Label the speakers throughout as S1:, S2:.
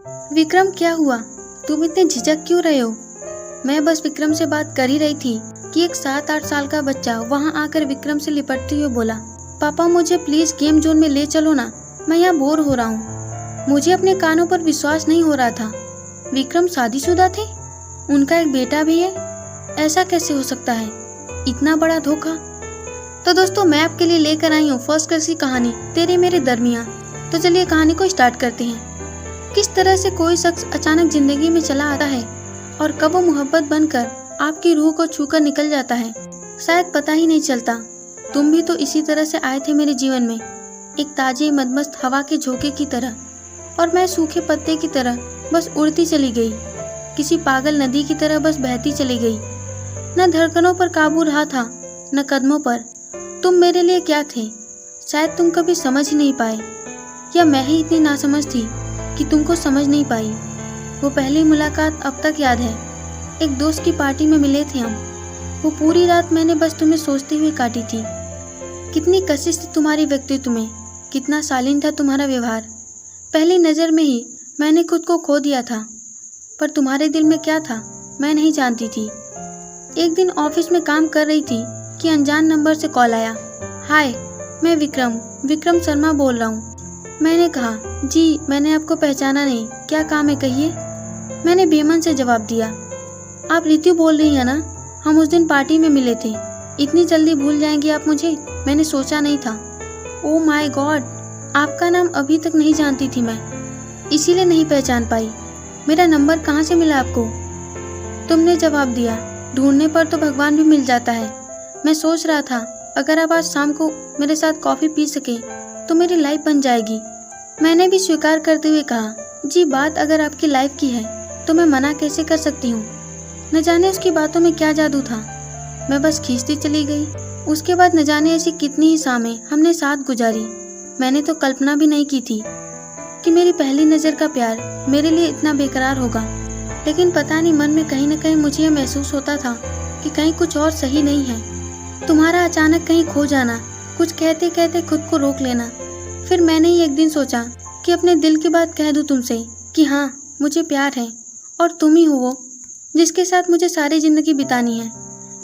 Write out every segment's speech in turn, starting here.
S1: विक्रम क्या हुआ? तुम इतने झिझक क्यों रहे हो? मैं बस विक्रम से बात कर ही रही थी कि एक 7-8 साल का बच्चा वहां आकर विक्रम से लिपटते हुए बोला, पापा मुझे प्लीज गेम जोन में ले चलो ना, मैं यहाँ बोर हो रहा हूँ। मुझे अपने कानों पर विश्वास नहीं हो रहा था। विक्रम शादीशुदा थे, उनका एक बेटा भी है। ऐसा कैसे हो सकता है? इतना बड़ा धोखा। तो दोस्तों मैं आपके लिए लेकर आई हूँ फर्स्ट क्लास की कहानी तेरे मेरे दरमियाँ। तो चलिए कहानी को स्टार्ट करते हैं। किस तरह से कोई शख्स अचानक जिंदगी में चला आता है और कब वो मोहब्बत बनकर आपकी रूह को छूकर निकल जाता है, शायद पता ही नहीं चलता। तुम भी तो इसी तरह से आए थे मेरे जीवन में, एक ताजे मदमस्त हवा के झोंके की तरह, और मैं सूखे पत्ते की तरह बस उड़ती चली गई, किसी पागल नदी की तरह बस बहती चली गई। न धड़कनों पर काबू रहा था, न कदमों पर। तुम मेरे लिए क्या थे, शायद तुम कभी समझ ही नहीं पाए, या मैं ही इतनी नासमझ थी कि तुमको समझ नहीं पाई। वो पहली मुलाकात अब तक याद है। एक दोस्त की पार्टी में मिले थे हम। वो पूरी रात मैंने बस तुम्हें सोचते हुए काटी थी। कितनी कशिश थी तुम्हारी व्यक्तित्व में, कितना शालीन था तुम्हारा व्यवहार। पहली नज़र में ही मैंने खुद को खो दिया था, पर तुम्हारे दिल में क्या था मैं नहीं जानती थी। एक दिन ऑफिस में काम कर रही थी कि अनजान नंबर से कॉल आया। हाय, मैं विक्रम शर्मा बोल रहा हूँ। मैंने कहा, जी मैंने आपको पहचाना नहीं, क्या काम है कहिए। मैंने बेमन से जवाब दिया, आप रितु बोल रही हैं ना? हम उस दिन पार्टी में मिले थे। इतनी जल्दी भूल जाएंगी आप मुझे? मैंने सोचा नहीं था। ओह माय गॉड, आपका नाम अभी तक नहीं जानती थी मैं, इसीलिए नहीं पहचान पाई। मेरा नंबर कहाँ से मिला आपको? तुमने जवाब दिया, ढूंढने पर तो भगवान भी मिल जाता है। मैं सोच रहा था अगर आप आज शाम को मेरे साथ कॉफ़ी पी सके तो मेरी लाइफ बन जाएगी। मैंने भी स्वीकार करते हुए कहा, जी बात अगर आपकी लाइफ की है तो मैं मना कैसे कर सकती हूँ। न जाने उसकी बातों में क्या जादू था, मैं बस खींचती चली गई। उसके बाद न जाने ऐसी कितनी ही शामें हमने साथ गुजारी। मैंने तो कल्पना भी नहीं की थी कि मेरी पहली नज़र का प्यार मेरे लिए इतना बेकरार होगा। लेकिन पता नहीं मन में कहीं न कहीं मुझे यह महसूस होता था कि कहीं कुछ और सही नहीं है। तुम्हारा अचानक कहीं खो जाना, कुछ कहते कहते खुद को रोक लेना। फिर मैंने ही एक दिन सोचा कि अपने दिल की बात कह दूं तुमसे कि हाँ मुझे प्यार है, और तुम ही हो वो जिसके साथ मुझे सारी ज़िंदगी बितानी है।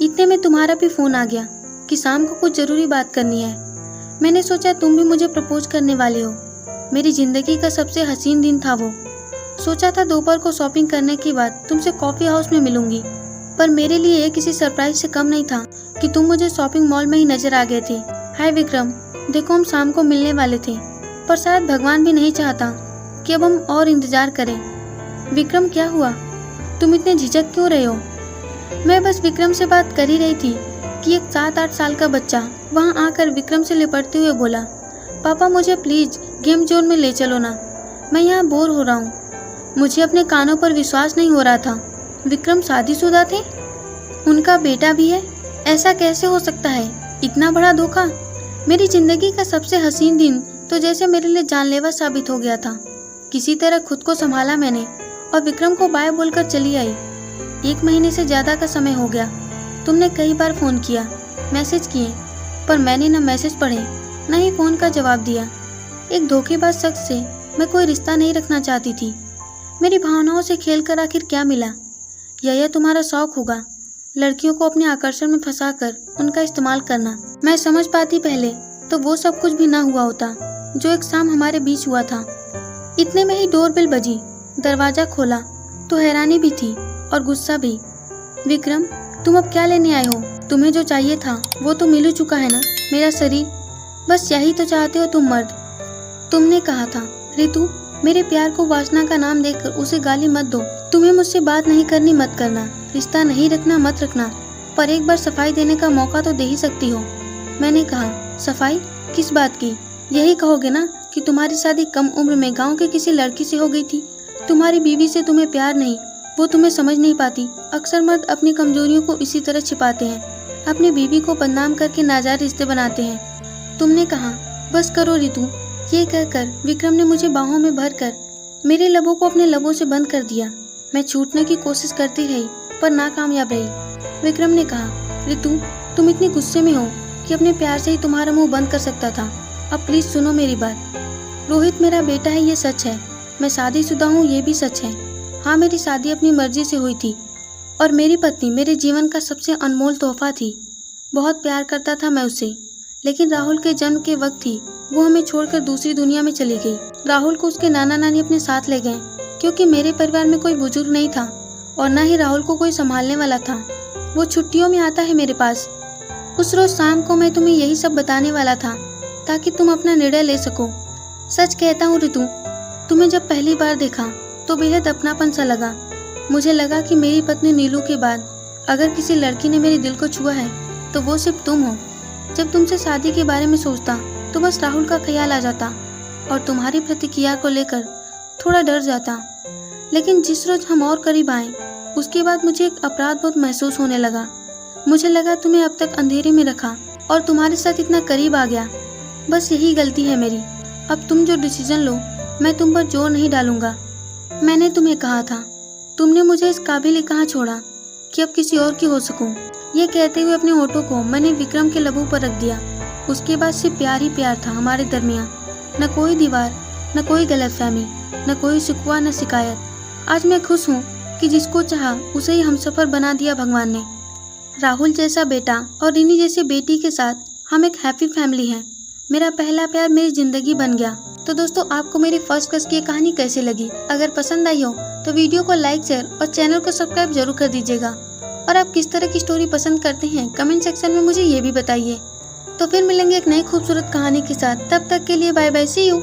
S1: इतने में तुम्हारा भी फ़ोन आ गया कि शाम को कुछ ज़रूरी बात करनी है। मैंने सोचा तुम भी मुझे प्रपोज करने वाले हो। मेरी ज़िंदगी का सबसे हसीन दिन था वो। सोचा था दोपहर को शॉपिंग करने के बाद तुमसे कॉफ़ी हाउस में मिलूंगी, पर मेरे लिए ये किसी सरप्राइज से कम नहीं था कि तुम मुझे शॉपिंग मॉल में ही नजर आ गए थे। हाय विक्रम, देखो हम शाम को मिलने वाले थे, पर शायद भगवान भी नहीं चाहता कि अब हम और इंतजार करें। विक्रम क्या हुआ? तुम इतने झिझक क्यों रहे हो? मैं बस विक्रम से बात कर ही रही थी कि एक 7-8 साल का बच्चा वहां आकर विक्रम से लिपटते हुए बोला, पापा मुझे प्लीज गेम जोन में ले चलो ना, मैं यहाँ बोर हो रहा हूँ। मुझे अपने कानों पर विश्वास नहीं हो रहा था। विक्रम शादीशुदा थे, उनका बेटा भी है। ऐसा कैसे हो सकता है? इतना बड़ा धोखा। मेरी जिंदगी का सबसे हसीन दिन तो जैसे मेरे लिए जानलेवा साबित हो गया था। किसी तरह खुद को संभाला मैंने और विक्रम को बाय बोलकर चली आई। 1 महीने से ज़्यादा का समय हो गया। तुमने कई बार फ़ोन किया, मैसेज किए, पर मैंने न मैसेज पढ़े न ही फ़ोन का जवाब दिया। एक धोखेबाज शख्स से मैं कोई रिश्ता नहीं रखना चाहती थी। मेरी भावनाओं से खेलकर आखिर क्या मिला? यह तुम्हारा शौक होगा, लड़कियों को अपने आकर्षण में फंसाकर उनका इस्तेमाल करना। मैं समझ पाती पहले तो वो सब कुछ भी ना हुआ होता जो एक शाम हमारे बीच हुआ था। इतने में ही डोरबेल बजी। दरवाजा खोला तो हैरानी भी थी और गुस्सा भी। विक्रम, तुम अब क्या लेने आए हो? तुम्हें जो चाहिए था वो तो मिल ही चुका है ना, मेरा शरीर। बस यही तो चाहते हो तुम मर्द। तुमने कहा था, रितु मेरे प्यार को वासना का नाम देकर उसे गाली मत दो। तुम्हें मुझसे बात नहीं करनी मत करना, रिश्ता नहीं रखना मत रखना, पर एक बार सफाई देने का मौका तो दे ही सकती हो। मैंने कहा, सफाई? किस बात की? यही कहोगे ना कि तुम्हारी शादी कम उम्र में गांव के किसी लड़की से हो गई थी। तुम्हारी बीवी से तुम्हें प्यार नहीं, वो तुम्हें समझ नहीं पाती। अक्सर मर्द अपनी कमजोरियों को इसी तरह छिपाते हैं, अपनी बीवी को बदनाम करके नाजायज रिश्ते बनाते हैं। तुमने कहा, बस करो रितु। ये कहकर विक्रम ने मुझे बाहों में भरकर मेरे लबों को अपने लबों से बंद कर दिया। मैं छूटने की कोशिश करती रही पर नाकामयाब रही। विक्रम ने कहा, रितु तुम इतनी गुस्से में हो कि अपने प्यार से ही तुम्हारा मुंह बंद कर सकता था। अब प्लीज सुनो मेरी बात। रोहित मेरा बेटा है, ये सच है, मैं शादीशुदा हूँ ये भी सच है। हाँ, मेरी शादी अपनी मर्जी से हुई थी और मेरी पत्नी मेरे जीवन का सबसे अनमोल तोहफा थी। बहुत प्यार करता था मैं उससे, लेकिन राहुल के जन्म के वक्त ही वो हमें छोड़कर दूसरी दुनिया में चली गई। राहुल को उसके नाना नानी अपने साथ ले गए क्योंकि मेरे परिवार में कोई बुजुर्ग नहीं था और ना ही राहुल को कोई संभालने वाला था। वो छुट्टियों में आता है मेरे पास। उस रोज शाम को मैं तुम्हें यही सब बताने वाला था ताकि तुम अपना निर्णय ले सको। सच कहता हूँ रितु, तुम्हें जब पहली बार देखा तो बेहद अपनापन सा लगा। मुझे लगा कि मेरी पत्नी नीलू के बाद अगर किसी लड़की ने मेरे दिल को छुआ है तो वो सिर्फ तुम हो। जब तुमसे शादी के बारे में सोचता तो बस राहुल का ख्याल आ जाता और तुम्हारी प्रतिक्रिया को लेकर थोड़ा डर जाता। लेकिन जिस रोज हम और करीब आए उसके बाद मुझे एक अपराध बहुत महसूस होने लगा। मुझे लगा तुम्हें अब तक अंधेरे में रखा और तुम्हारे साथ इतना करीब आ गया। बस यही गलती है मेरी। अब तुम जो डिसीजन लो मैं तुम पर जोर नहीं डालूंगा। मैंने तुम्हें कहा था, तुमने मुझे इस काबिल ही कहाँ छोड़ा कि अब किसी और की हो सकूं। ये कहते हुए अपने होठों को मैंने विक्रम के लबों पर रख दिया। उसके बाद सिर्फ प्यार ही प्यार था हमारे दरमियान। न कोई दीवार, न कोई गलतफहमी, न कोई शिकवा, न शिकायत। आज मैं खुश हूँ कि जिसको चाहा उसे ही हमसफर बना दिया भगवान ने। राहुल जैसा बेटा और रिनी जैसी बेटी के साथ हम एक हैप्पी फैमिली हैं। मेरा पहला प्यार मेरी जिंदगी बन गया। तो दोस्तों, आपको मेरी फर्स्ट क्रश की ये कहानी कैसी लगी? अगर पसंद आई हो तो वीडियो को लाइक, शेयर और चैनल को सब्सक्राइब जरूर कर दीजिएगा। और आप किस तरह की स्टोरी पसंद करते हैं कमेंट सेक्शन में मुझे ये भी बताइए। तो फिर मिलेंगे एक नई खूबसूरत कहानी के साथ। तब तक के लिए बाय बाय, सी यू।